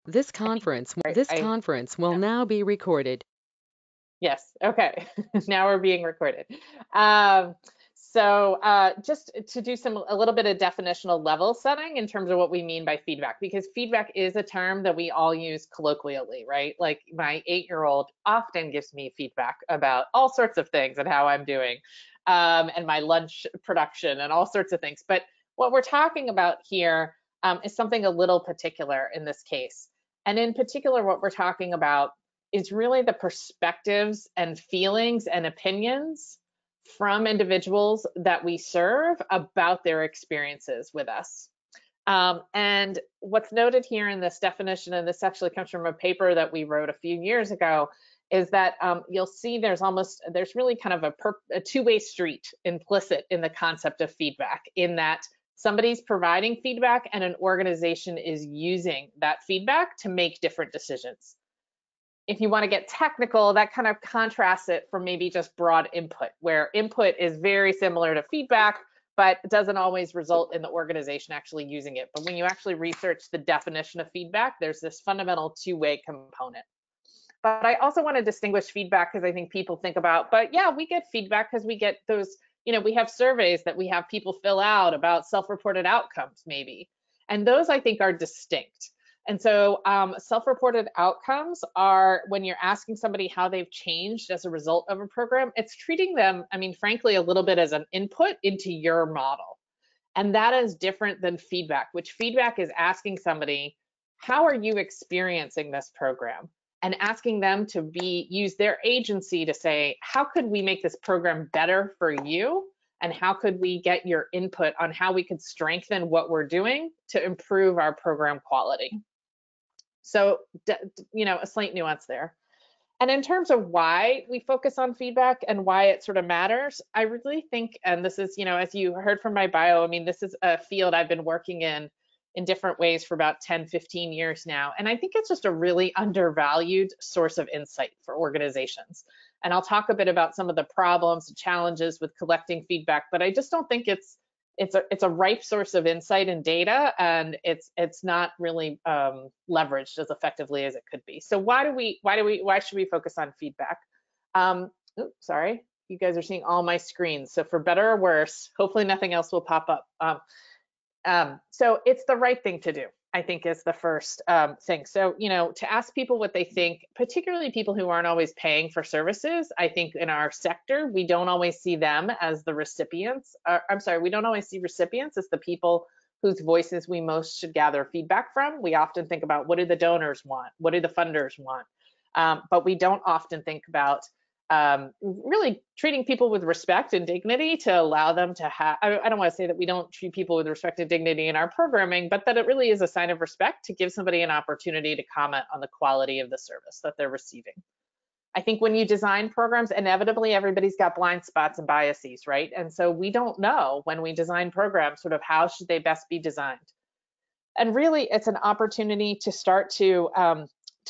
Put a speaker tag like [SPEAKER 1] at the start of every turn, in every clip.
[SPEAKER 1] This conference will
[SPEAKER 2] Yeah.
[SPEAKER 1] now be recorded.
[SPEAKER 2] Yes. Okay. Now we're being recorded. Just to do a little bit of definitional level setting in terms of what we mean by feedback, because feedback is a term that we all use colloquially, right? Like my 8-year-old often gives me feedback about all sorts of things and how I'm doing, and my lunch production and all sorts of things. But what we're talking about here is something a little particular in this case. And in particular, what we're talking about is really the perspectives and feelings and opinions from individuals that we serve about their experiences with us. And what's noted here in this definition, and this actually comes from a paper that we wrote a few years ago, is that you'll see there's really kind of a two-way street implicit in the concept of feedback, in that somebody's providing feedback and an organization is using that feedback to make different decisions. If you want to get technical, that kind of contrasts it from maybe just broad input, where input is very similar to feedback, but doesn't always result in the organization actually using it. But when you actually research the definition of feedback, there's this fundamental two-way component. But I also want to distinguish feedback, because I think people think about, but yeah, we get feedback because we get those, we have surveys that we have people fill out about self-reported outcomes maybe. And those I think are distinct. And so self-reported outcomes are when you're asking somebody how they've changed as a result of a program. It's treating them, I mean, frankly, a little bit as an input into your model. And that is different than feedback, which feedback is asking somebody, how are you experiencing this program? And asking them to use their agency to say, how could we make this program better for you? And how could we get your input on how we could strengthen what we're doing to improve our program quality? So, a slight nuance there. And in terms of why we focus on feedback and why it sort of matters, I really think, and this is, as you heard from my bio, I mean, this is a field I've been working in different ways for about 10, 15 years now. And I think it's just a really undervalued source of insight for organizations. And I'll talk a bit about some of the problems and challenges with collecting feedback, but I just don't think it's a ripe source of insight and data, and it's not really leveraged as effectively as it could be. So why should we focus on feedback? Oops, sorry, you guys are seeing all my screens. So for better or worse, hopefully nothing else will pop up. So it's the right thing to do, I think, is the first thing. So, to ask people what they think, particularly people who aren't always paying for services, I think in our sector, we don't always see them as the recipients. We don't always see recipients as the people whose voices we most should gather feedback from. We often think about, what do the donors want? What do the funders want? But we don't often think about really treating people with respect and dignity to allow them to have, I don't want to say that we don't treat people with respect and dignity in our programming, but that it really is a sign of respect to give somebody an opportunity to comment on the quality of the service that they're receiving. I think when you design programs, inevitably everybody's got blind spots and biases, right? And so we don't know, when we design programs, sort of how should they best be designed. And really, it's an opportunity to start to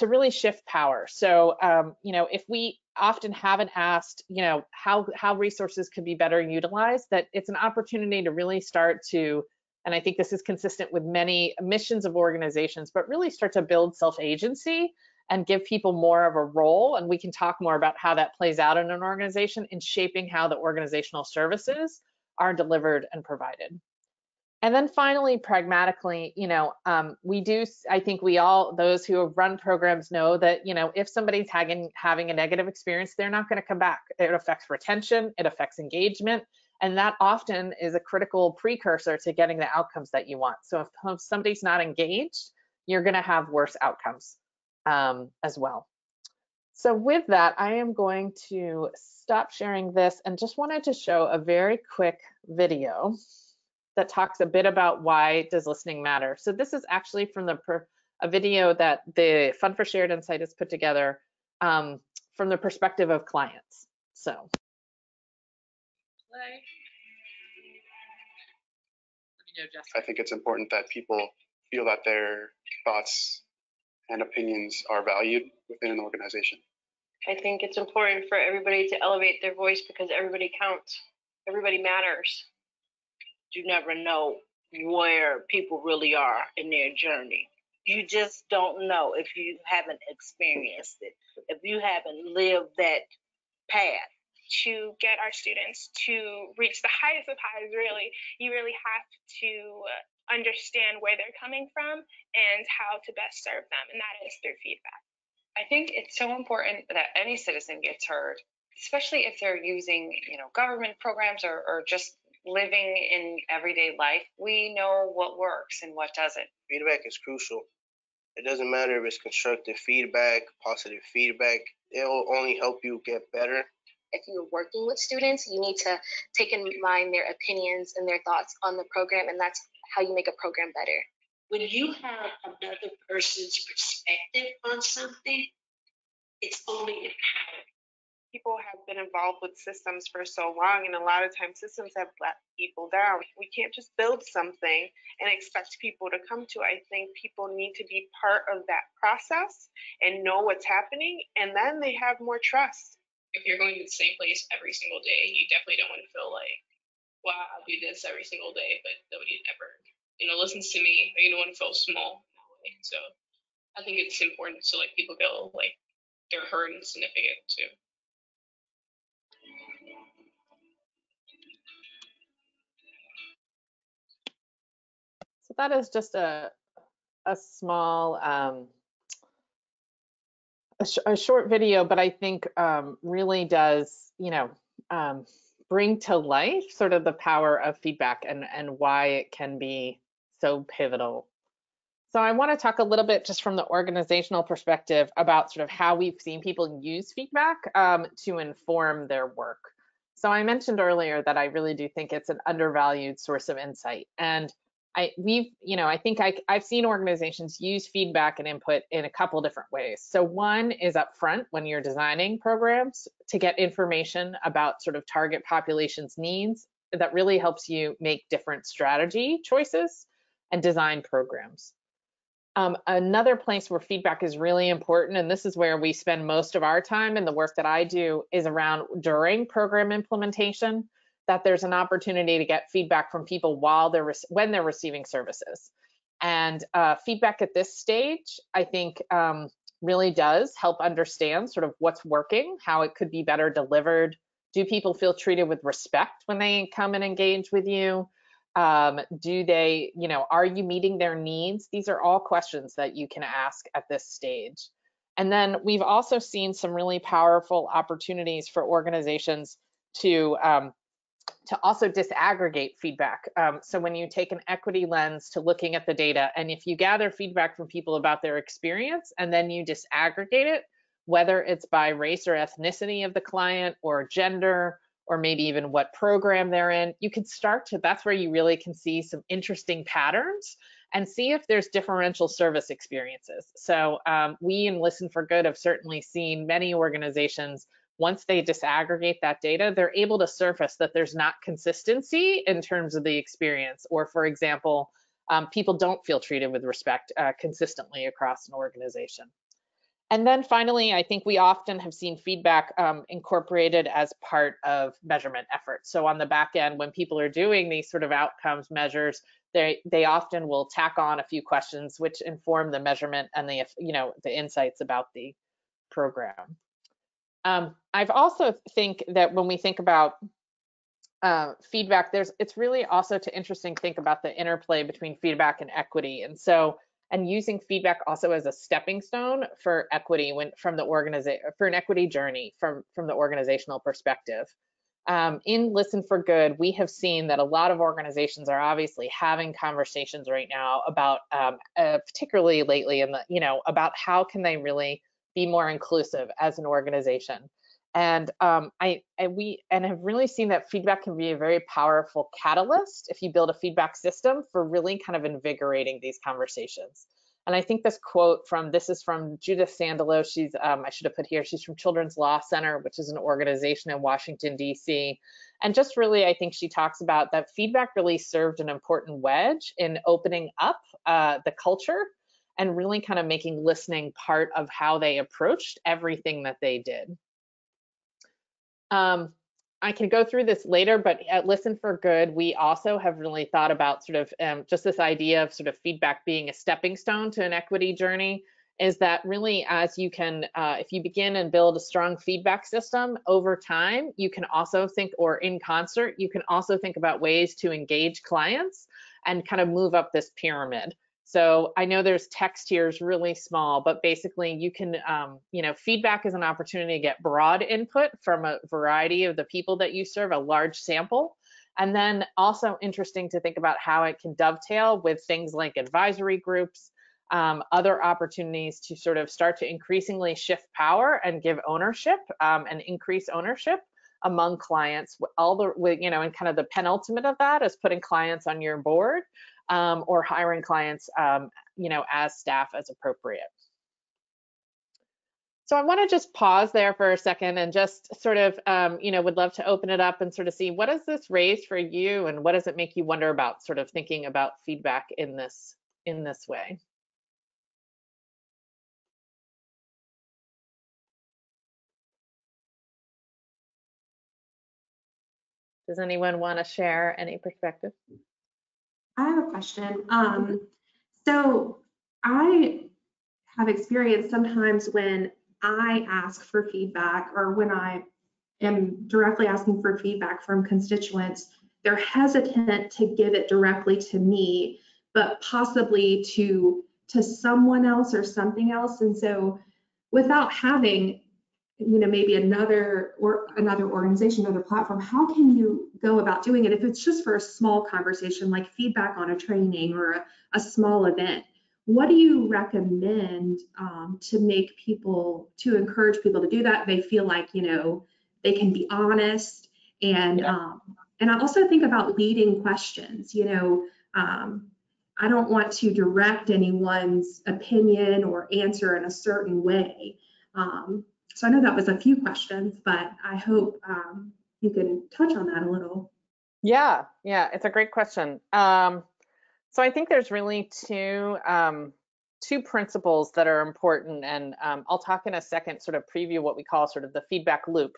[SPEAKER 2] really shift power. So, if we often haven't asked, how resources could be better utilized, that it's an opportunity to really start to, and I think this is consistent with many missions of organizations, but really start to build self-agency and give people more of a role. And we can talk more about how that plays out in an organization in shaping how the organizational services are delivered and provided. And then finally, pragmatically, I think those who have run programs know that, if somebody's having a negative experience, they're not going to come back. It affects retention, it affects engagement, and that often is a critical precursor to getting the outcomes that you want. So if somebody's not engaged, you're going to have worse outcomes as well. So with that, I am going to stop sharing this and just wanted to show a very quick video that talks a bit about why does listening matter. So this is actually from a video that the Fund for Shared Insight has put together from the perspective of clients. So.
[SPEAKER 3] I think it's important that people feel that their thoughts and opinions are valued within an organization.
[SPEAKER 4] I think it's important for everybody to elevate their voice, because everybody counts. Everybody matters. You never know where people really are in their journey.
[SPEAKER 5] You just don't know if you haven't experienced it, if you haven't lived that path.
[SPEAKER 6] To get our students to reach the highest of highs, really, you really have to understand where they're coming from and how to best serve them, and that is through feedback.
[SPEAKER 7] I think it's so important that any citizen gets heard, especially if they're using, government programs or just living in everyday life. We know what works and what doesn't.
[SPEAKER 8] Feedback is crucial. It doesn't matter if it's constructive feedback, positive feedback. It will only help you get better.
[SPEAKER 9] If you're working with students, you need to take in mind their opinions and their thoughts on the program, and that's how you make a program better.
[SPEAKER 5] When you have another person's perspective on something, it's only empowering.
[SPEAKER 6] People have been involved with systems for so long, and a lot of times systems have let people down. We can't just build something and expect people to come to it. I think people need to be part of that process and know what's happening, and then they have more trust.
[SPEAKER 10] If you're going to the same place every single day, you definitely don't want to feel like, well, I'll do this every single day, but nobody ever, listens to me. Or you don't want to feel small in that way. So I think it's important to let people feel like they're heard and significant too.
[SPEAKER 2] So that is just a small, a short video, but I think really does, bring to life sort of the power of feedback and why it can be so pivotal. So I want to talk a little bit just from the organizational perspective about sort of how we've seen people use feedback to inform their work. So I mentioned earlier that I really do think it's an undervalued source of insight. And I think I've seen organizations use feedback and input in a couple different ways. So one is up front when you're designing programs to get information about sort of target population's needs that really helps you make different strategy choices and design programs. Another place where feedback is really important, and this is where we spend most of our time in the work that I do, is around during program implementation, that there's an opportunity to get feedback from people when they're receiving services. And feedback at this stage, I think, really does help understand sort of what's working, how it could be better delivered. Do people feel treated with respect when they come and engage with you? Do they, are you meeting their needs? These are all questions that you can ask at this stage. And then we've also seen some really powerful opportunities for organizations to also disaggregate feedback. So when you take an equity lens to looking at the data, and if you gather feedback from people about their experience and then you disaggregate it, whether it's by race or ethnicity of the client or gender, or maybe even what program they're in, you can start to, that's where you really can see some interesting patterns and see if there's differential service experiences. So we in Listen for Good have certainly seen many organizations, once they disaggregate that data, they're able to surface that there's not consistency in terms of the experience, or for example, people don't feel treated with respect consistently across an organization. And then finally, I think we often have seen feedback incorporated as part of measurement efforts. So on the back end, when people are doing these sort of outcomes measures, they often will tack on a few questions which inform the measurement and the insights about the program. I've also think that when we think about feedback, it's really also interesting to think about the interplay between feedback and equity. And using feedback also as a stepping stone for equity for an equity journey from the organizational perspective. In Listen for Good, we have seen that a lot of organizations are obviously having conversations right now about, particularly lately, about how can they really be more inclusive as an organization. And we have really seen that feedback can be a very powerful catalyst if you build a feedback system for really kind of invigorating these conversations. And I think this quote this is from Judith Sandalo. She's, I should have put here, she's from Children's Law Center, which is an organization in Washington, D.C. And just really, I think she talks about that feedback really served an important wedge in opening up the culture and really kind of making listening part of how they approached everything that they did. I can go through this later, but at Listen for Good, we also have really thought about sort of just this idea of sort of feedback being a stepping stone to an equity journey. Is that really, as you can, if you begin and build a strong feedback system over time, you can also think, or in concert, you can also think about ways to engage clients and kind of move up this pyramid. So I know there's text here is really small, but basically you can, you know, feedback is an opportunity to get broad input from a variety of the people that you serve, a large sample. And then also interesting to think about how it can dovetail with things like advisory groups, other opportunities to sort of start to increasingly shift power and give ownership and increase ownership among clients. All the, you know, and kind of the penultimate of that is putting clients on your board or hiring clients, you know, as staff as appropriate. So I want to just pause there for a second and just sort of, you know, would love to open it up and sort of see what does this raise for you and what does it make you wonder about sort of thinking about feedback in this way. Does anyone want to share any perspective?
[SPEAKER 11] I have a question. So I have experienced sometimes when I ask for feedback or when I am directly asking for feedback from constituents, they're hesitant to give it directly to me, but possibly to someone else or something else. And so without having, you know, maybe another organization, another platform, how can you go about doing it if it's just for a small conversation like feedback on a training or a small event? What do you recommend to make people, to encourage people to do that? They feel like, you know, they can be honest, and and I also think about leading questions. You know, I don't want to direct anyone's opinion or answer in a certain way. So I know that was a few questions, but I hope you can touch on that a little.
[SPEAKER 2] Yeah, it's a great question. So I think there's really two principles that are important, and I'll talk in a second, sort of preview what we call sort of the feedback loop.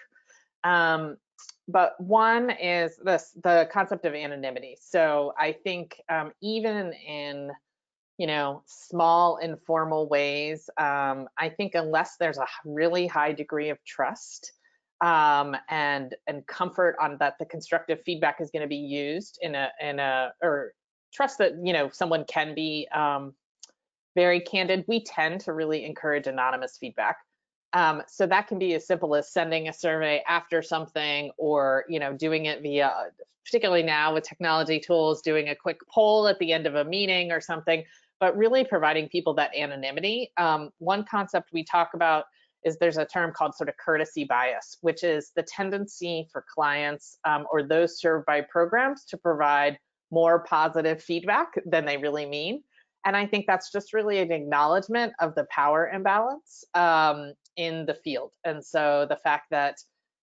[SPEAKER 2] But one is the concept of anonymity. So I think even in, you know, small informal ways, I think unless there's a really high degree of trust and comfort on that the constructive feedback is going to be used or trust that, you know, someone can be very candid, we tend to really encourage anonymous feedback. So that can be as simple as sending a survey after something, or, you know, doing it via, particularly now with technology tools, doing a quick poll at the end of a meeting or something, but really providing people that anonymity. One concept we talk about is there's a term called sort of courtesy bias, which is the tendency for clients or those served by programs to provide more positive feedback than they really mean. And I think that's just really an acknowledgement of the power imbalance in the field. And so the fact that,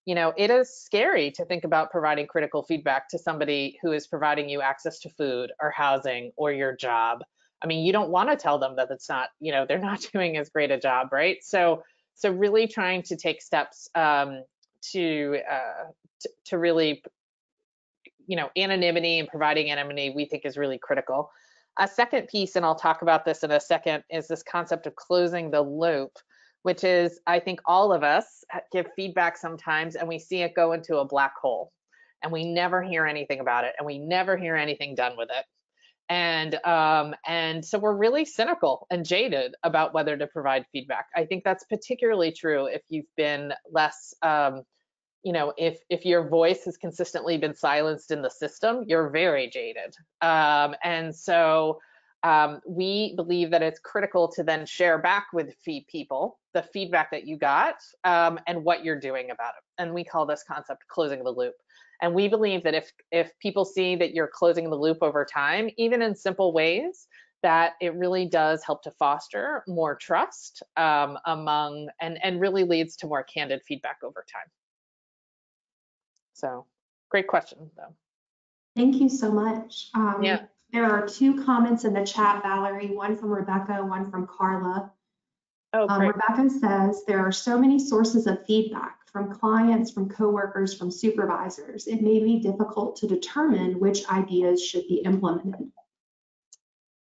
[SPEAKER 2] you know, it is scary to think about providing critical feedback to somebody who is providing you access to food or housing or your job. I mean, you don't want to tell them that it's not, you know, they're not doing as great a job, right? So really trying to take steps to really, you know, anonymity and providing anonymity, we think is really critical. A second piece, and I'll talk about this in a second, is this concept of closing the loop, which is, I think all of us give feedback sometimes and we see it go into a black hole and we never hear anything about it and we never hear anything done with it. And so we're really cynical and jaded about whether to provide feedback. I think that's particularly true if you've been less, you know, if your voice has consistently been silenced in the system, you're very jaded. And so we believe that it's critical to then share back with people the feedback that you got and what you're doing about it. And we call this concept closing the loop. And we believe that if people see that you're closing the loop over time, even in simple ways, that it really does help to foster more trust among, and really leads to more candid feedback over time. So great question, though.
[SPEAKER 11] Thank you so much.
[SPEAKER 2] Yeah.
[SPEAKER 11] There are two comments in the chat, Valerie, one from Rebecca, one from Carla.
[SPEAKER 2] Oh, great.
[SPEAKER 11] Rebecca says, there are so many sources of feedback, from clients, from coworkers, from supervisors, it may be difficult to determine which ideas should be implemented.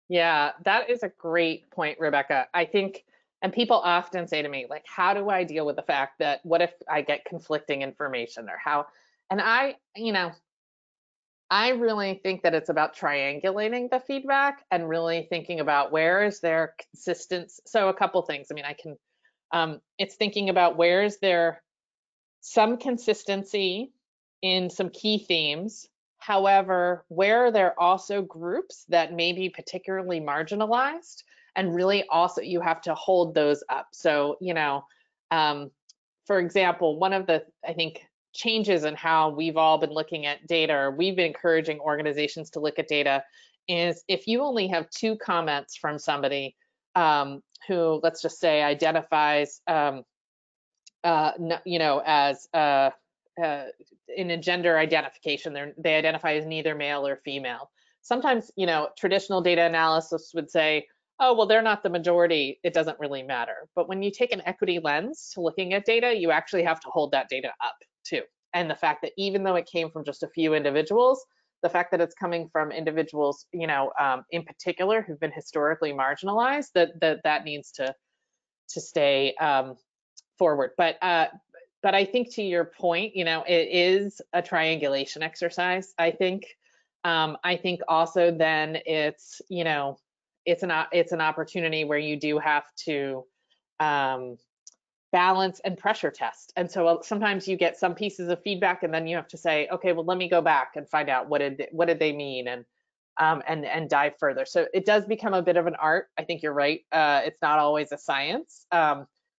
[SPEAKER 2] Yeah, that is a great point, Rebecca. I think, and people often say to me, like, how do I deal with the fact that what if I get conflicting information or how, and I really think that it's about triangulating the feedback and really thinking about where is there consistency. So a couple things. I mean, it's thinking about where is there some consistency in some key themes. However, where are there also groups that may be particularly marginalized, and really also you have to hold those up. So, for example, one of the, I think, changes in how we've all been looking at data, or we've been encouraging organizations to look at data, is if you only have 2 comments from somebody who, let's just say, identifies as in a gender identification, they identify as neither male or female. Sometimes, traditional data analysis would say, oh, well, they're not the majority, it doesn't really matter. But when you take an equity lens to looking at data, you actually have to hold that data up too. And the fact that even though it came from just a few individuals, the fact that it's coming from individuals, in particular, who've been historically marginalized, that needs to stay forward. But I think, to your point, it is a triangulation exercise. I think also then it's an opportunity where you do have to balance and pressure test. And so sometimes you get some pieces of feedback, and then you have to say, okay, well, let me go back and find out what did they mean, and dive further. So it does become a bit of an art. I think you're right. It's not always a science.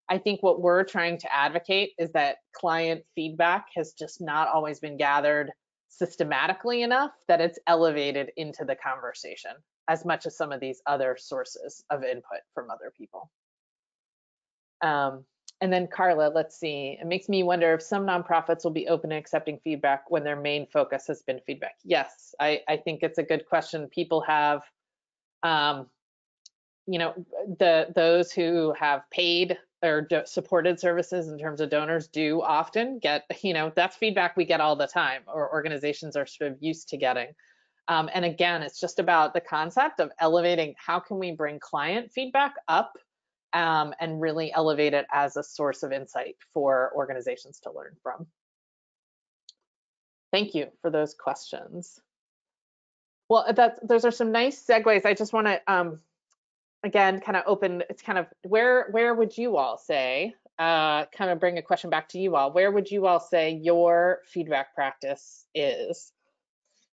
[SPEAKER 2] I think what we're trying to advocate is that client feedback has just not always been gathered systematically enough that it's elevated into the conversation as much as some of these other sources of input from other people. And then Carla, let's see. It makes me wonder if some nonprofits will be open to accepting feedback when their main focus has been feedback. Yes, I think it's a good question. People have, those who have paid or supported services in terms of donors do often get, that's feedback we get all the time, or organizations are sort of used to getting. And again, it's just about the concept of elevating, how can we bring client feedback up and really elevate it as a source of insight for organizations to learn from. Thank you for those questions. Well, those are some nice segues. I just want to, again, kind of open, it's kind of, where would you all say, kind of bring a question back to you all, where would you all say your feedback practice is?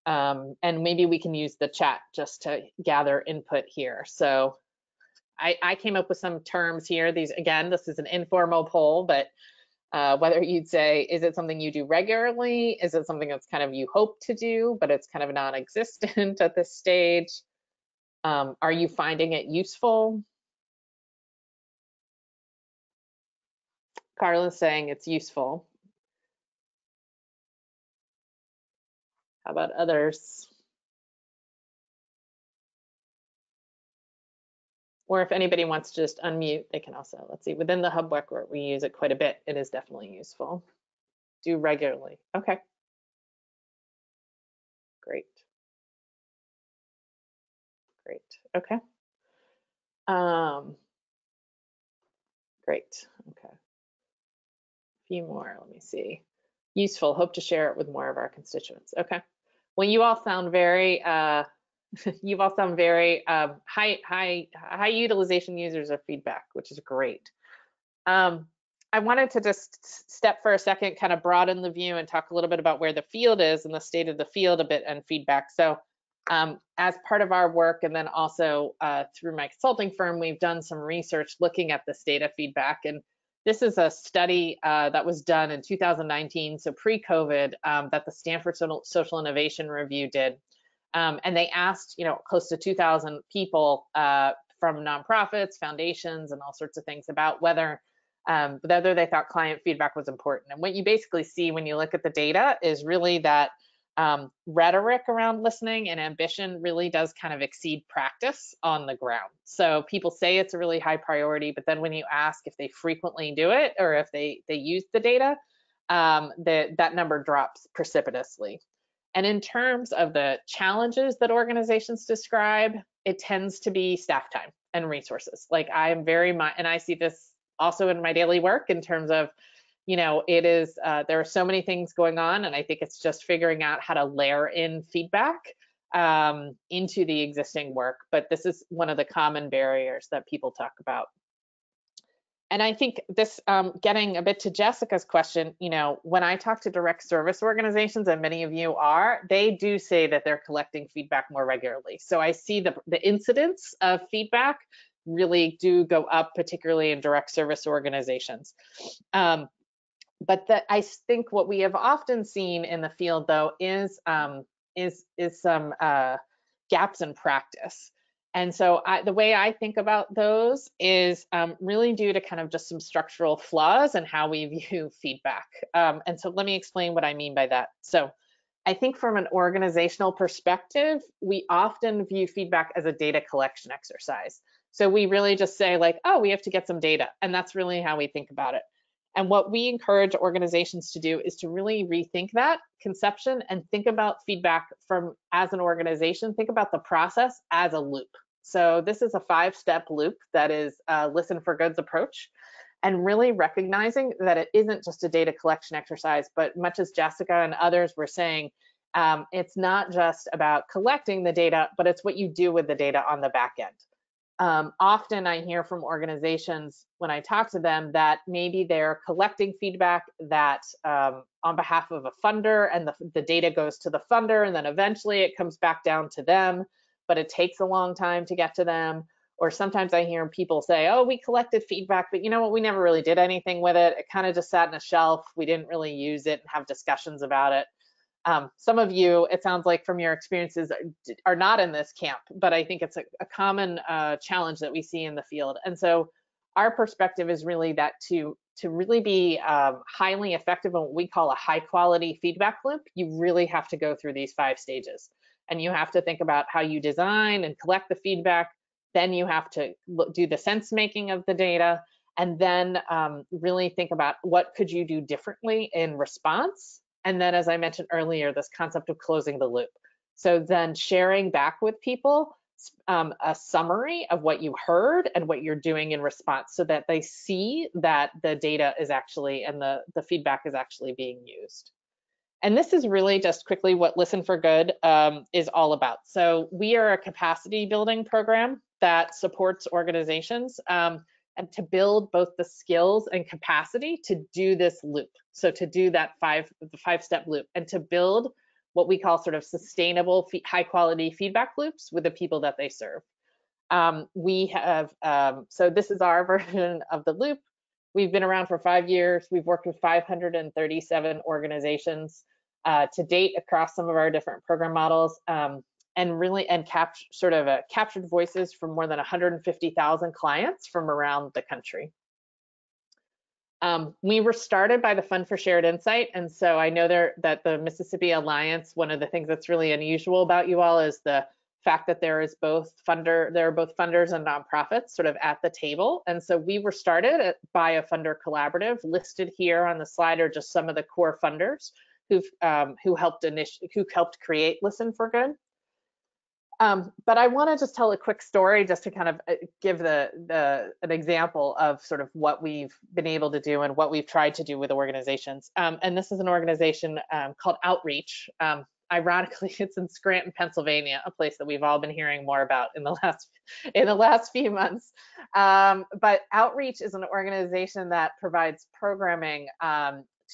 [SPEAKER 2] And maybe we can use the chat just to gather input here. So I came up with some terms here. These, again, this is an informal poll, but whether you'd say, is it something you do regularly? Is it something that's kind of you hope to do, but it's kind of non-existent at this stage? Are you finding it useful? Carla's saying it's useful. How about others? Or if anybody wants to just unmute, they can also, let's see, within the hub work, we use it quite a bit. It is definitely useful. Do regularly. Okay. Great. Great. Okay. Great. Okay. A few more. Let me see. Useful. Hope to share it with more of our constituents. Okay. Well, you all sound very you've all sound very high utilization users of feedback, which is great. I wanted to just step for a second, kind of broaden the view and talk a little bit about where the field is and the state of the field a bit and feedback. So as part of our work, and then also through my consulting firm, we've done some research looking at the state of feedback. And this is a study that was done in 2019, so pre-COVID, that the Stanford Social Innovation Review did. And they asked, close to 2,000 people from nonprofits, foundations, and all sorts of things about whether they thought client feedback was important. And what you basically see when you look at the data is really that rhetoric around listening and ambition really does kind of exceed practice on the ground. So people say it's a really high priority, but then when you ask if they frequently do it or if they use the data, that number drops precipitously. And in terms of the challenges that organizations describe, it tends to be staff time and resources. Like I'm very much, and I see this also in my daily work in terms of, it is, there are so many things going on, and I think it's just figuring out how to layer in feedback into the existing work. But this is one of the common barriers that people talk about. And I think this, getting a bit to Jessica's question, when I talk to direct service organizations, and many of you are, they do say that they're collecting feedback more regularly. So I see the incidence of feedback really do go up, particularly in direct service organizations. But I think what we have often seen in the field, though, is some gaps in practice. And so the way I think about those is really due to kind of just some structural flaws in how we view feedback. And so let me explain what I mean by that. So I think from an organizational perspective, we often view feedback as a data collection exercise. So we really just say like, oh, we have to get some data. And that's really how we think about it. And what we encourage organizations to do is to really rethink that conception and think about feedback as an organization, think about the process as a loop. So this is a 5-step loop that is a listen for good's approach, and really recognizing that it isn't just a data collection exercise, but much as Jessica and others were saying, it's not just about collecting the data, but it's what you do with the data on the back end. Often I hear from organizations when I talk to them that maybe they're collecting feedback that on behalf of a funder, and the data goes to the funder, and then eventually it comes back down to them, but it takes a long time to get to them. Or sometimes I hear people say, oh, we collected feedback, but you know what, we never really did anything with it. It kind of just sat on a shelf. We didn't really use it and have discussions about it. Some of you, it sounds like from your experiences, are not in this camp, but I think it's a common challenge that we see in the field. And so our perspective is really that to really be highly effective in what we call a high quality feedback loop, you really have to go through these 5 stages. And you have to think about how you design and collect the feedback. Then you have to do the sense making of the data, and then really think about what could you do differently in response. And then, as I mentioned earlier, this concept of closing the loop. So then sharing back with people a summary of what you heard and what you're doing in response, so that they see that the data is actually, and the feedback is actually being used. And this is really just quickly what Listen for Good is all about. So we are a capacity building program that supports organizations and to build both the skills and capacity to do this loop. So to do that the 5-step loop, and to build what we call sort of sustainable, high quality feedback loops with the people that they serve. We have, so this is our version of the loop. We've been around for 5 years. We've worked with 537 organizations to date across some of our different program models, and captured voices from more than 150,000 clients from around the country. We were started by the Fund for Shared Insight, and so I know that the Mississippi Alliance, one of the things that's really unusual about you all is the fact that there are both funders and nonprofits sort of at the table. And so we were started by a funder collaborative. Listed here on the slide are just some of the core funders who helped create Listen for Good. But I want to just tell a quick story just to kind of give an example of sort of what we've been able to do and what we've tried to do with organizations. And this is an organization called Outreach. Ironically, it's in Scranton, Pennsylvania, a place that we've all been hearing more about in the last few months. But Outreach is an organization that provides programming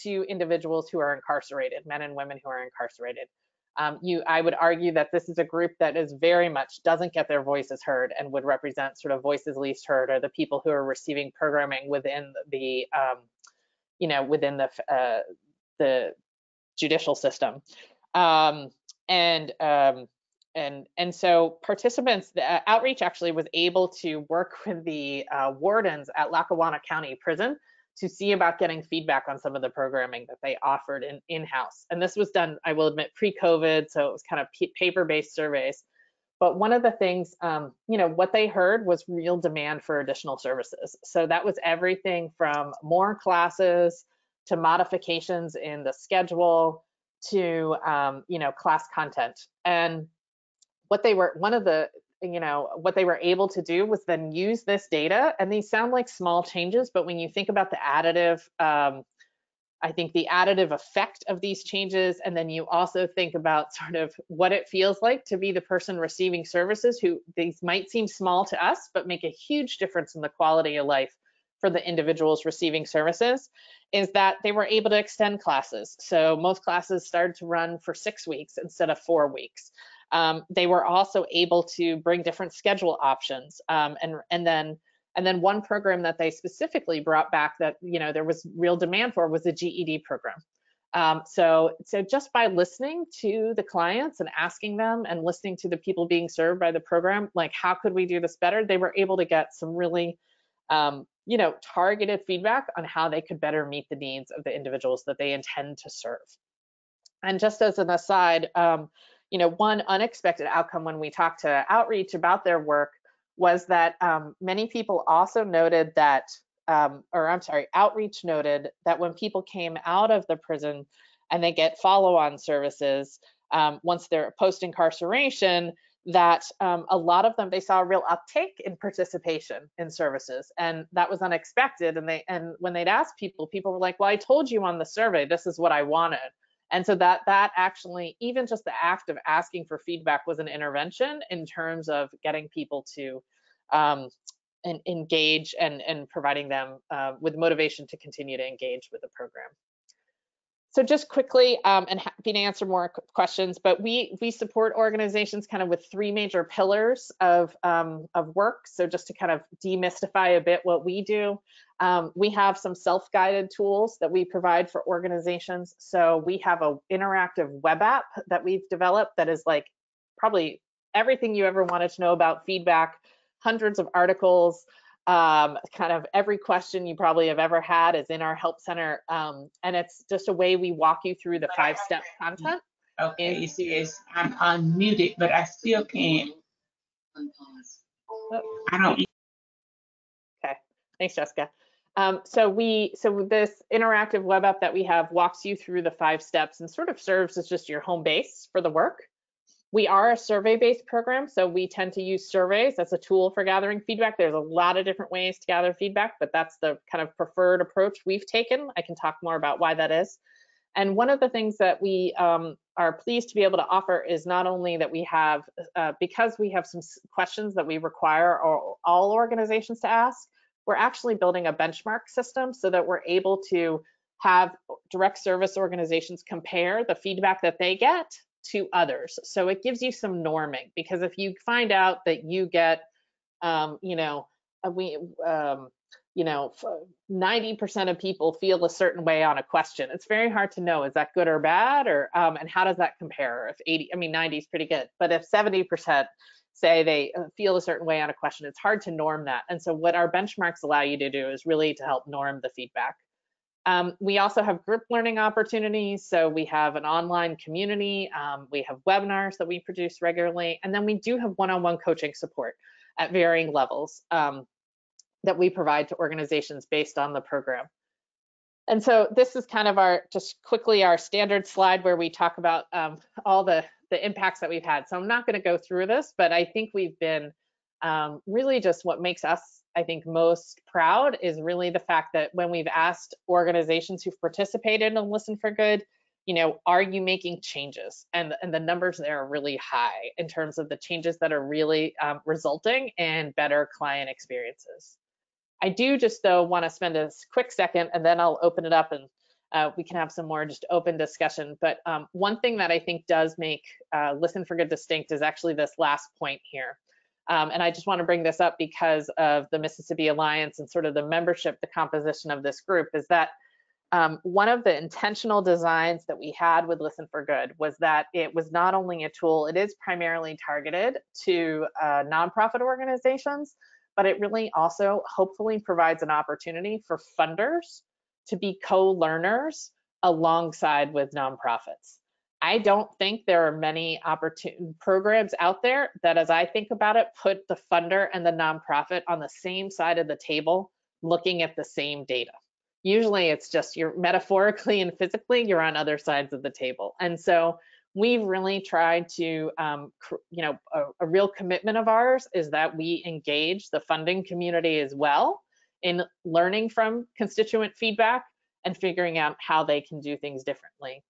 [SPEAKER 2] to individuals who are incarcerated, men and women who are incarcerated. I would argue that this is a group that is very much doesn't get their voices heard, and would represent sort of voices least heard, or the people who are receiving programming within the, the judicial system. And so participants, Outreach actually was able to work with the wardens at Lackawanna County Prison to see about getting feedback on some of the programming that they offered in-house. And this was done, I will admit, pre-COVID, so it was kind of paper-based surveys. But one of the things, what they heard was real demand for additional services. So that was everything from more classes to modifications in the schedule, to class content. And what they were what they were able to do was then use this data, and these sound like small changes, but when you think about the additive, I think the additive effect of these changes, and then you also think about sort of what it feels like to be the person receiving services, who these might seem small to us, but make a huge difference in the quality of life for the individuals receiving services, is that they were able to extend classes. So most classes started to run for 6 weeks instead of 4 weeks. They were also able to bring different schedule options, and then one program that they specifically brought back that there was real demand for was the GED program. So just by listening to the clients and asking them and listening to the people being served by the program, like, how could we do this better? They were able to get some really targeted feedback on how they could better meet the needs of the individuals that they intend to serve. And just as an aside, one unexpected outcome when we talked to Outreach about their work was that many people also noted that, Outreach noted that when people came out of the prison and they get follow-on services, once they're post-incarceration, that a lot of them, they saw a real uptake in participation in services, and that was unexpected. And when they'd ask people were like, well, I told you on the survey, this is what I wanted. And so that actually, even just the act of asking for feedback was an intervention in terms of getting people to engage and providing them with motivation to continue to engage with the program. So just quickly, and happy to answer more questions, but we support organizations kind of with 3 major pillars of work. So just to kind of demystify a bit what we do, we have some self-guided tools that we provide for organizations. So we have an interactive web app that we've developed that is like probably everything you ever wanted to know about feedback, hundreds of articles, kind of every question you probably have ever had is in our help center. And it's just a way we walk you through the 5-step content.
[SPEAKER 12] Okay, it says I'm unmuted, but I still can't. I don't.
[SPEAKER 2] Okay, thanks, Jessica. So this interactive web app that we have walks you through the 5 steps and sort of serves as just your home base for the work. We are a survey-based program, so we tend to use surveys as a tool for gathering feedback. There's a lot of different ways to gather feedback, but that's the kind of preferred approach we've taken. I can talk more about why that is. And one of the things that we are pleased to be able to offer is not only that we have, because we have some questions that we require all organizations to ask, we're actually building a benchmark system so that we're able to have direct service organizations compare the feedback that they get to others. So it gives you some norming, because if you find out that you get, 90% of people feel a certain way on a question, it's very hard to know, is that good or bad, or and how does that compare? If 90 is pretty good, but if 70% say they feel a certain way on a question, it's hard to norm that. And so what our benchmarks allow you to do is really to help norm the feedback. We also have group learning opportunities. So we have an online community, we have webinars that we produce regularly, and then we do have one-on-one coaching support at varying levels that we provide to organizations based on the program. And so this is kind of just quickly our standard slide where we talk about all the impacts that we've had. So I'm not going to go through this, but I think we've been really just what makes us, I think, most proud is really the fact that when we've asked organizations who've participated in Listen for Good, are you making changes? And the numbers there are really high in terms of the changes that are really resulting in better client experiences. I do just, though, want to spend a quick second, and then I'll open it up and we can have some more just open discussion. But one thing that I think does make Listen for Good distinct is actually this last point here. And I just want to bring this up because of the Mississippi Alliance and sort of the membership, the composition of this group, is that one of the intentional designs that we had with Listen for Good was that it was not only a tool, it is primarily targeted to nonprofit organizations, but it really also hopefully provides an opportunity for funders to be co-learners alongside with nonprofits. I don't think there are many programs out there that, as I think about it, put the funder and the nonprofit on the same side of the table looking at the same data. Usually it's just you're metaphorically and physically, you're on other sides of the table. And so we've really tried to, a real commitment of ours is that we engage the funding community as well in learning from constituent feedback and figuring out how they can do things differently.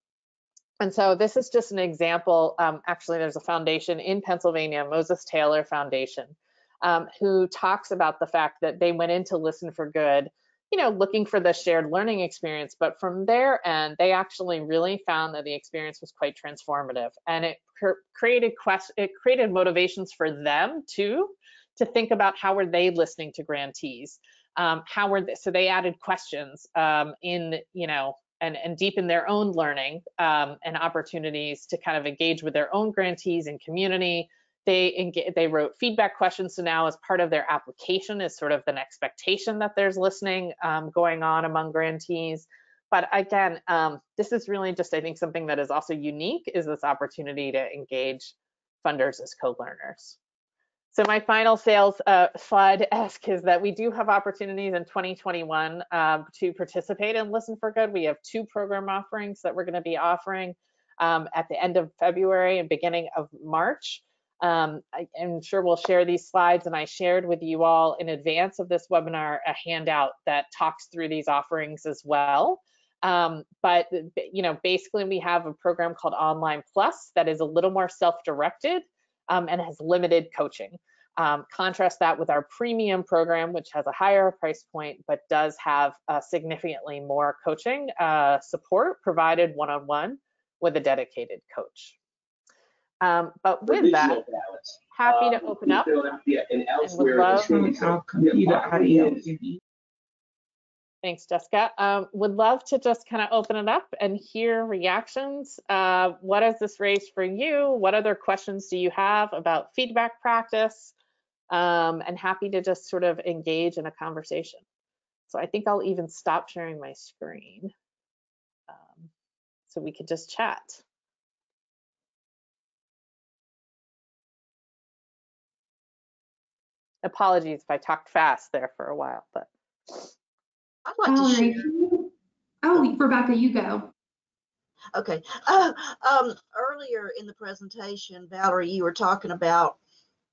[SPEAKER 2] And so this is just an example. Actually, there's a foundation in Pennsylvania, Moses Taylor Foundation, who talks about the fact that they went in to Listen for Good, looking for the shared learning experience. But from their end, they actually really found that the experience was quite transformative. And it created motivations for them too, to think about how were they listening to grantees. So they added questions and deepen their own learning and opportunities to kind of engage with their own grantees and community. They wrote feedback questions, so now as part of their application is sort of an expectation that there's listening going on among grantees. But again, this is really just, I think, something that is also unique, is this opportunity to engage funders as co-learners. So my final sales slide is that we do have opportunities in 2021 to participate in Listen for Good. We have 2 program offerings that we're going to be offering at the end of February and beginning of March. I'm sure we'll share these slides, and I shared with you all in advance of this webinar a handout that talks through these offerings as well. But basically we have a program called Online Plus that is a little more self-directed and has limited coaching. Contrast that with our premium program, which has a higher price point, but does have significantly more coaching support provided one-on-one with a dedicated coach. But with that, happy to open up and would love. Thanks, Jessica. Would love to just kind of open it up and hear reactions. What has this raised for you? What other questions do you have about feedback practice? And happy to just sort of engage in a conversation. So I think I'll even stop sharing my screen so we could just chat. Apologies if I talked fast there for a while, but.
[SPEAKER 11] I'd like to share. Oh, Rebecca, you go.
[SPEAKER 13] Okay. Earlier in the presentation, Valerie, you were talking about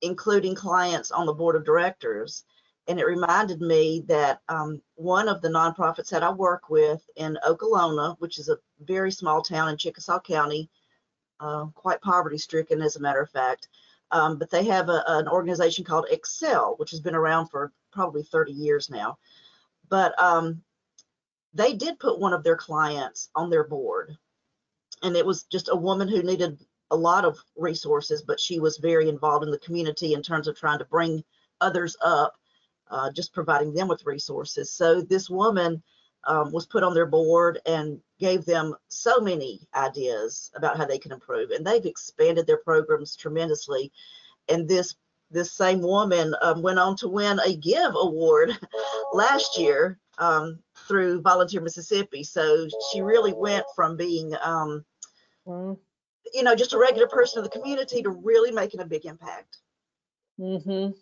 [SPEAKER 13] including clients on the board of directors, and it reminded me that one of the nonprofits that I work with in Okolona, which is a very small town in Chickasaw County, quite poverty-stricken as a matter of fact, but they have an organization called Excel, which has been around for probably 30 years now. But they did put one of their clients on their board, and it was just a woman who needed a lot of resources, but she was very involved in the community in terms of trying to bring others up, just providing them with resources. So this woman was put on their board and gave them so many ideas about how they can improve, and they've expanded their programs tremendously. And this same woman went on to win a Give Award last year through Volunteer Mississippi. So she really went from being, just a regular person in the community to really making a big impact.
[SPEAKER 2] No,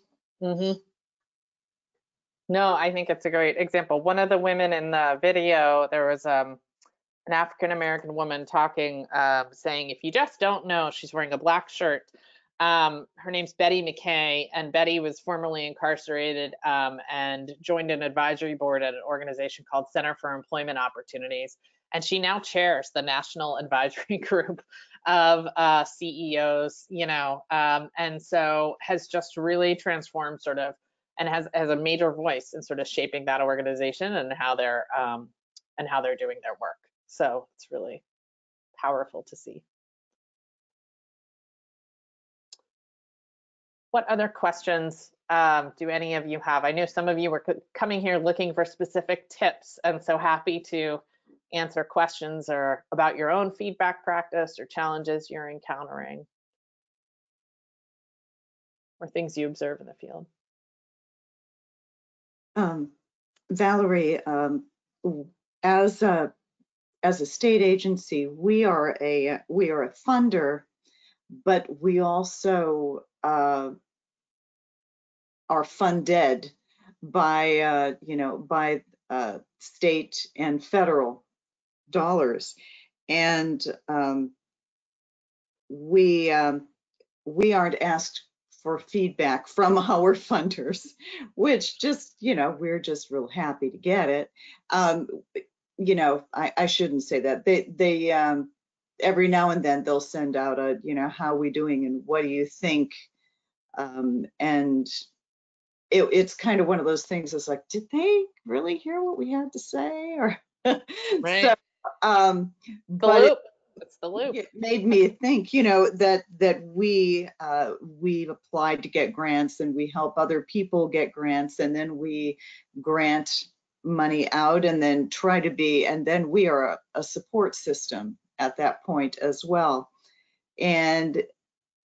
[SPEAKER 2] I think it's a great example. One of the women in the video, there was an African-American woman talking, saying, if you just don't know, she's wearing a black shirt. Her name's Betty McKay, and Betty was formerly incarcerated and joined an advisory board at an organization called Center for Employment Opportunities. And she now chairs the national advisory group of CEOs, and so has just really transformed sort of, and has a major voice in sort of shaping that organization and how they're doing their work. So it's really powerful to see. What other questions do any of you have? I know some of you were coming here looking for specific tips, and so happy to answer questions or about your own feedback practice or challenges you're encountering or things you observe in the field.
[SPEAKER 14] Valerie, as a state agency, we are a funder, but we also are funded by by state and federal dollars. And we aren't asked for feedback from our funders, which just, we're just real happy to get it. I shouldn't say that. They every now and then they'll send out a, how are we doing and what do you think? And it's kind of one of those things. It's like, did they really hear what we had to say? Or
[SPEAKER 2] right.
[SPEAKER 14] So,
[SPEAKER 2] but it's the loop.
[SPEAKER 14] It made me think, that we've applied to get grants and we help other people get grants, and then we grant money out and then try to be, and then we are a support system at that point as well. And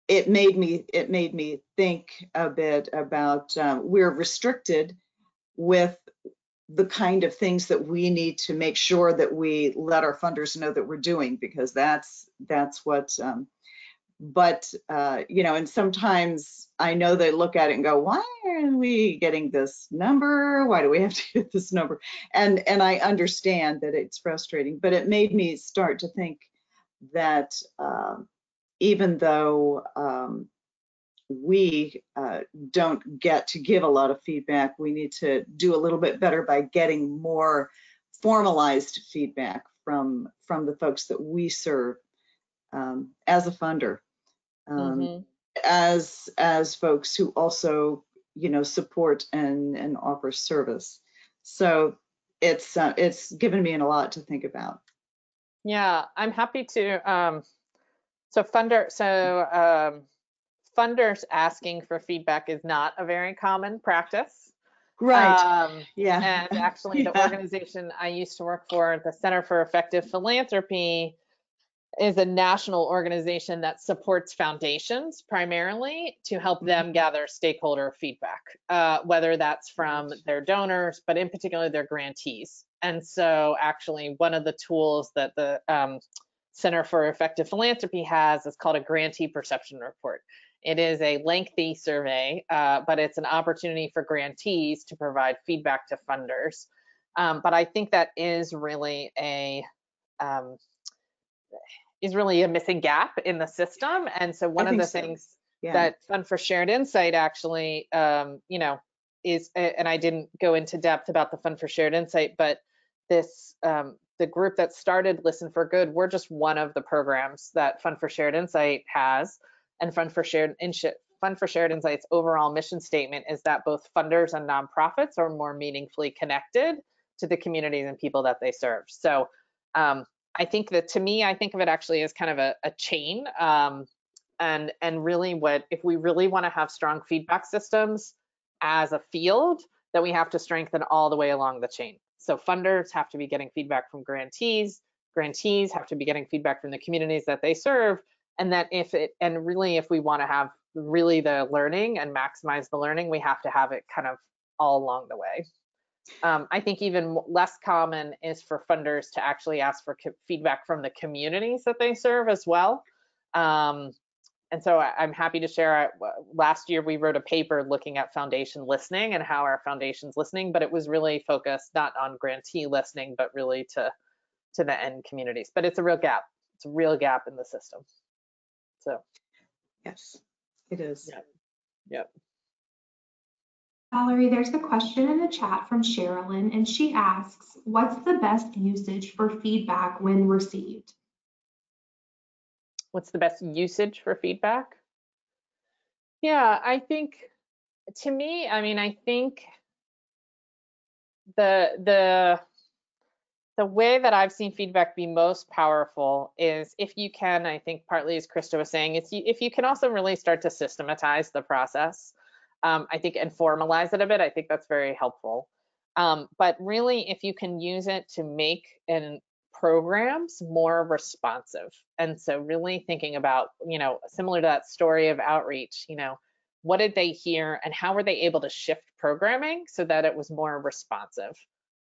[SPEAKER 14] it made me think a bit about we're restricted with the kind of things that we need to make sure that we let our funders know that we're doing, because that's what but and sometimes I know they look at it and go, why are we getting this number? Why do we have to get this number? And I understand that it's frustrating, but it made me start to think that even though we don't get to give a lot of feedback, we need to do a little bit better by getting more formalized feedback from the folks that we serve as a funder, as folks who also support and offer service. So it's given me a lot to think about.
[SPEAKER 2] Yeah, I'm happy to. Funders asking for feedback is not a very common practice.
[SPEAKER 14] Right. Yeah.
[SPEAKER 2] And actually, the organization I used to work for, the Center for Effective Philanthropy, is a national organization that supports foundations primarily to help them gather stakeholder feedback, whether that's from their donors, but in particular their grantees. And so actually one of the tools that the Center for Effective Philanthropy has is called a grantee perception report. It is a lengthy survey, but it's an opportunity for grantees to provide feedback to funders. But I think that is really a missing gap in the system. And so one of the things that Fund for Shared Insight actually, is, and I didn't go into depth about the Fund for Shared Insight, but this, the group that started Listen for Good, we're just one of the programs that Fund for Shared Insight has. And Fund for Shared Insight's overall mission statement is that both funders and nonprofits are more meaningfully connected to the communities and people that they serve. So I think that, to me, I think of it actually as kind of a chain, and really if we really want to have strong feedback systems as a field, that we have to strengthen all the way along the chain. So funders have to be getting feedback from grantees have to be getting feedback from the communities that they serve, and that if we want to have really the learning and maximize the learning, we have to have it kind of all along the way. I think even less common is for funders to actually ask for feedback from the communities that they serve as well. And so I'm happy to share, last year we wrote a paper looking at foundation listening and how our foundation's listening, but it was really focused not on grantee listening, but really to the end communities. But it's a real gap. It's a real gap in the system. So.
[SPEAKER 14] Yes, it is.
[SPEAKER 2] Yep.
[SPEAKER 11] Valerie, there's a question in the chat from Sherilyn, and she asks, what's the best usage for feedback when received?
[SPEAKER 2] What's the best usage for feedback? Yeah, I think, to me, I think the way that I've seen feedback be most powerful is if you can, I think partly as Krista was saying, if you can also really start to systematize the process, I think, and formalize it a bit, I think that's very helpful. But really, if you can use it to make programs more responsive. And so really thinking about, similar to that story of outreach, what did they hear and how were they able to shift programming so that it was more responsive?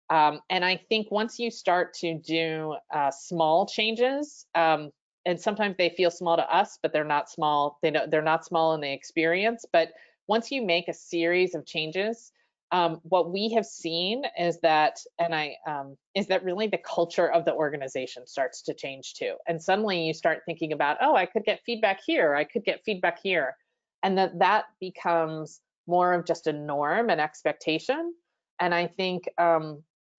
[SPEAKER 2] And I think once you start to do small changes, and sometimes they feel small to us, but they're not small. They're not small in the experience. But once you make a series of changes, what we have seen is that, is that really the culture of the organization starts to change too. And suddenly you start thinking about, oh, I could get feedback here, I could get feedback here. And that becomes more of just a norm and expectation. And I think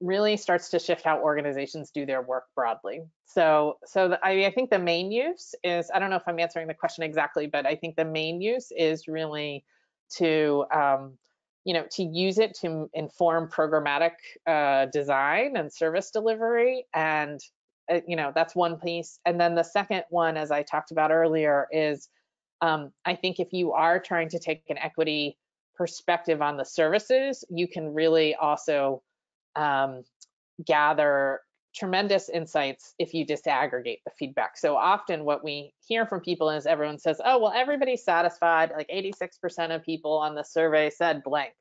[SPEAKER 2] really starts to shift how organizations do their work broadly. I think the main use is, I don't know if I'm answering the question exactly, but I think the main use is really to to use it to inform programmatic design and service delivery. And, that's one piece. And then the second one, as I talked about earlier, is I think if you are trying to take an equity perspective on the services, you can really also gather tremendous insights if you disaggregate the feedback. So often what we hear from people is everyone says, oh, well, everybody's satisfied. Like 86% of people on the survey said blank.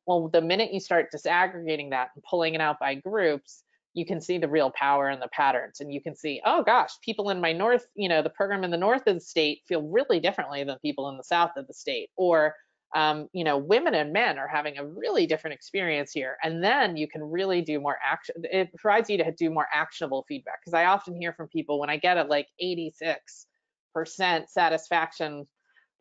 [SPEAKER 2] Well, the minute you start disaggregating that and pulling it out by groups, you can see the real power and the patterns. And you can see, oh gosh, people in my north, the program in the north of the state feel really differently than people in the south of the state. Or women and men are having a really different experience here. And then you can really do more action. It provides you to do more actionable feedback. Because I often hear from people when I get it like 86% satisfaction,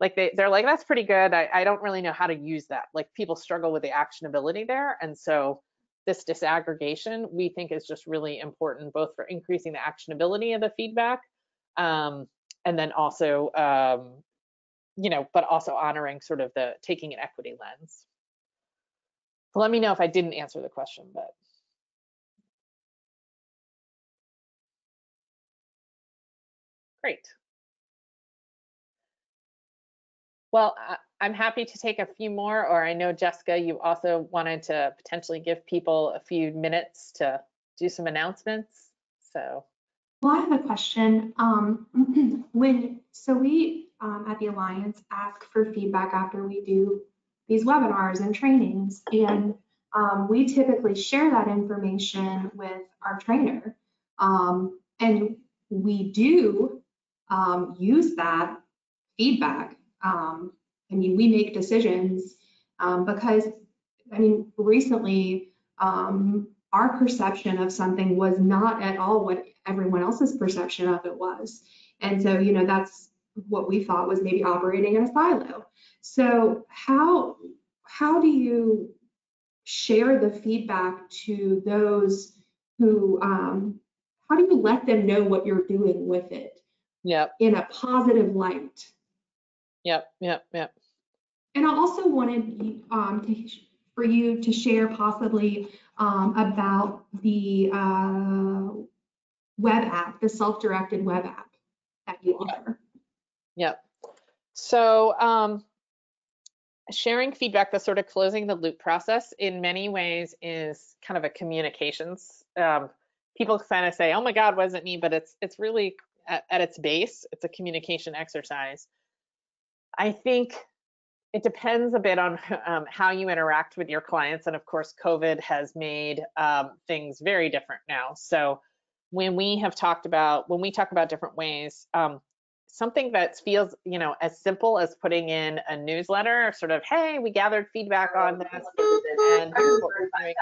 [SPEAKER 2] like they're like, that's pretty good. I don't really know how to use that. Like people struggle with the actionability there. And so this disaggregation we think is just really important, both for increasing the actionability of the feedback and then also but also honoring sort of the taking an equity lens. So let me know if I didn't answer the question, but. Great. Well, I'm happy to take a few more, or I know Jessica, you also wanted to potentially give people a few minutes to do some announcements, so.
[SPEAKER 11] Well, I have a question. We at the Alliance ask for feedback after we do these webinars and trainings, and we typically share that information with our trainer. And we do use that feedback. We make decisions because, recently, our perception of something was not at all what everyone else's perception of it was. And so, that's what we thought was maybe operating in a silo. So how do you share the feedback to those who, how do you let them know what you're doing with it?
[SPEAKER 2] Yep.
[SPEAKER 11] In a positive light?
[SPEAKER 2] Yep.
[SPEAKER 11] And I also wanted for you to share possibly about the web app, the self-directed web app that you offer.
[SPEAKER 2] Yep. So sharing feedback, the sort of closing the loop process in many ways is kind of a communications. People kind of say, oh my God, wasn't me, but it's really at its base, it's a communication exercise. I think it depends a bit on how you interact with your clients. And of course, COVID has made things very different now. So when we talk about different ways, something that feels, as simple as putting in a newsletter, sort of, hey, we gathered feedback on this, and here's what we're doing.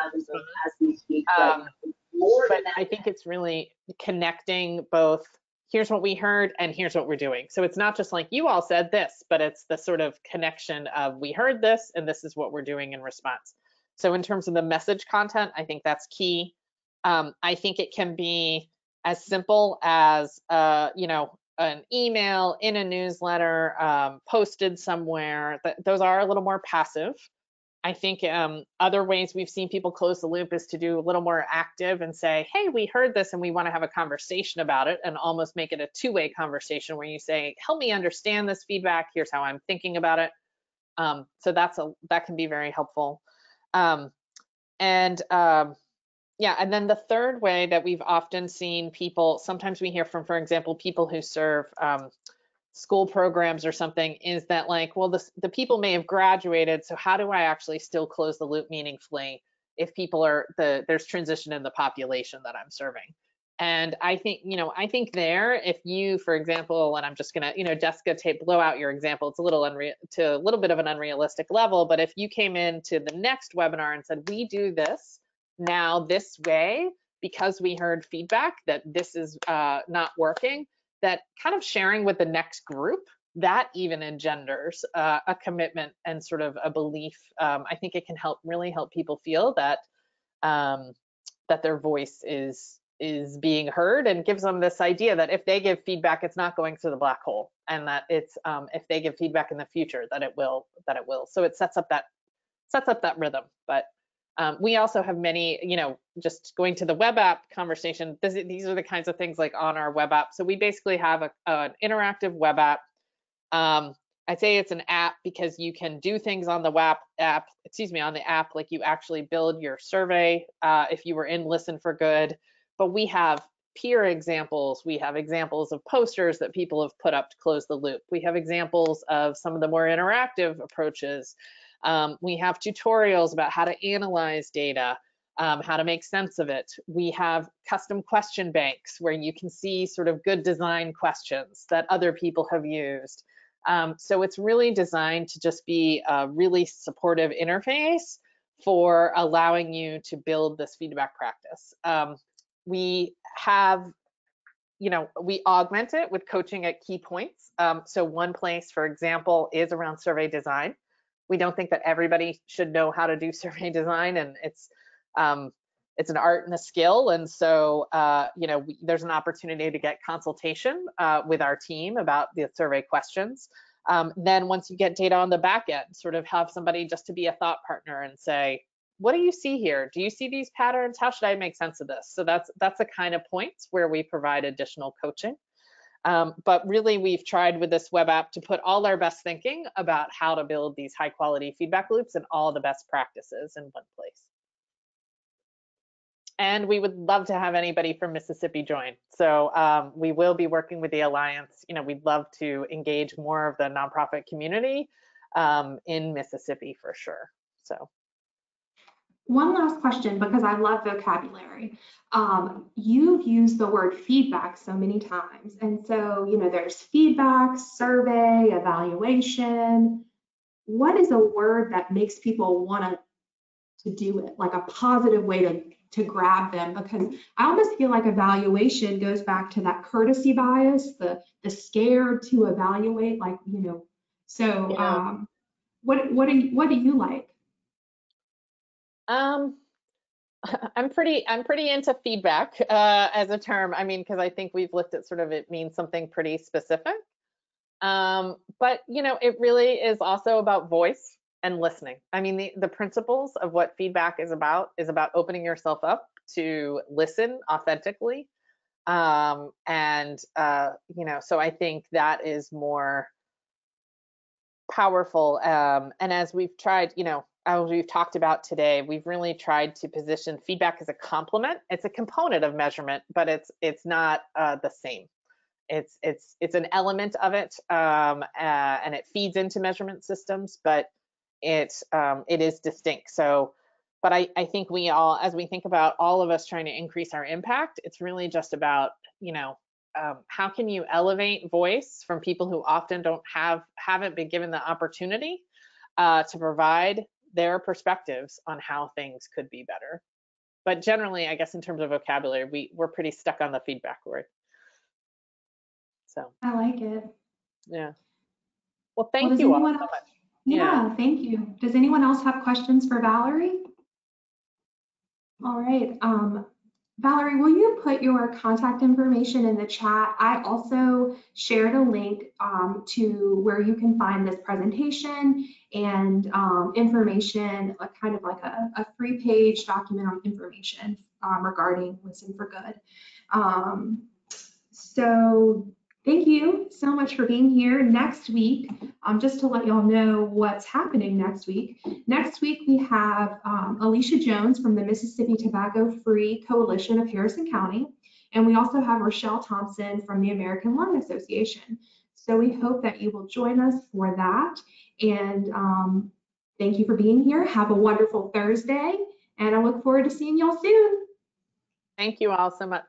[SPEAKER 2] But I think it's really connecting both, here's what we heard and here's what we're doing. So it's not just like you all said this, but it's the sort of connection of we heard this and this is what we're doing in response. So in terms of the message content, I think that's key. I think it can be as simple as, an email in a newsletter, posted somewhere. Those are a little more passive. I think other ways we've seen people close the loop is to do a little more active and say, hey, we heard this and we want to have a conversation about it, and almost make it a two-way conversation where you say, help me understand this feedback. Here's how I'm thinking about it. So that can be very helpful. And then the third way that we've often seen people, sometimes we hear from, for example, people who serve school programs or something, is that like, well, the people may have graduated, so how do I actually still close the loop meaningfully if people there's transition in the population that I'm serving? And I think, I think there, if you, for example, and I'm just gonna, Jessica, blow out your example. It's a little to a little bit of an unrealistic level, but if you came into the next webinar and said, we do this now this way because we heard feedback that this is not working, that kind of sharing with the next group, that even engenders a commitment and sort of a belief. I think it can really help people feel that that their voice is being heard, and gives them this idea that if they give feedback, it's not going to the black hole, and that it's if they give feedback in the future, that it will. So it sets up that rhythm. But we also have many, just going to the web app conversation, these are the kinds of things like on our web app. So we basically have an interactive web app. I'd say it's an app because you can do things on the on the app, like you actually build your survey if you were in Listen for Good. But we have peer examples. We have examples of posters that people have put up to close the loop. We have examples of some of the more interactive approaches. We have tutorials about how to analyze data, how to make sense of it. We have custom question banks where you can see sort of good design questions that other people have used. So it's really designed to just be a really supportive interface for allowing you to build this feedback practice. We have, we augment it with coaching at key points. So one place, for example, is around survey design. We don't think that everybody should know how to do survey design, and it's an art and a skill. And so, there's an opportunity to get consultation with our team about the survey questions. Then once you get data on the back end, sort of have somebody just to be a thought partner and say, what do you see here? Do you see these patterns? How should I make sense of this? So that's the kind of points where we provide additional coaching. But really, we've tried with this web app to put all our best thinking about how to build these high quality feedback loops and all the best practices in one place. And we would love to have anybody from Mississippi join. So we will be working with the Alliance. We'd love to engage more of the nonprofit community in Mississippi for sure. So.
[SPEAKER 11] One last question, because I love vocabulary. You've used the word feedback so many times. And so, there's feedback, survey, evaluation. What is a word that makes people want to do it, like a positive way to grab them? Because I almost feel like evaluation goes back to that courtesy bias, the scared to evaluate, so yeah. What do you like?
[SPEAKER 2] I'm pretty into feedback as a term. I mean, because I think we've looked at sort of it means something pretty specific. But it really is also about voice and listening. I mean, the principles of what feedback is about opening yourself up to listen authentically. So I think that is more powerful. And as we've tried, as we've talked about today, we've really tried to position feedback as a complement. It's a component of measurement, but it's not the same. It's an element of it, and it feeds into measurement systems, but it is distinct. So, but I think we all, as we think about all of us trying to increase our impact, it's really just about, how can you elevate voice from people who often haven't been given the opportunity to provide their perspectives on how things could be better. But generally, I guess in terms of vocabulary, we're pretty stuck on the feedback word. So
[SPEAKER 11] I like it.
[SPEAKER 2] Yeah. Well, thank you all so much.
[SPEAKER 11] Yeah, thank you. Does anyone else have questions for Valerie? All right. Valerie, will you put your contact information in the chat? I also shared a link to where you can find this presentation and information, kind of like a 3-page document on information regarding Listen for Good. So thank you so much for being here. Next week, just to let y'all know what's happening next week. Next week, we have Alicia Jones from the Mississippi Tobacco Free Coalition of Harrison County. And we also have Rochelle Thompson from the American Lung Association. So we hope that you will join us for that. And thank you for being here. Have a wonderful Thursday. And I look forward to seeing y'all soon.
[SPEAKER 2] Thank you all so much.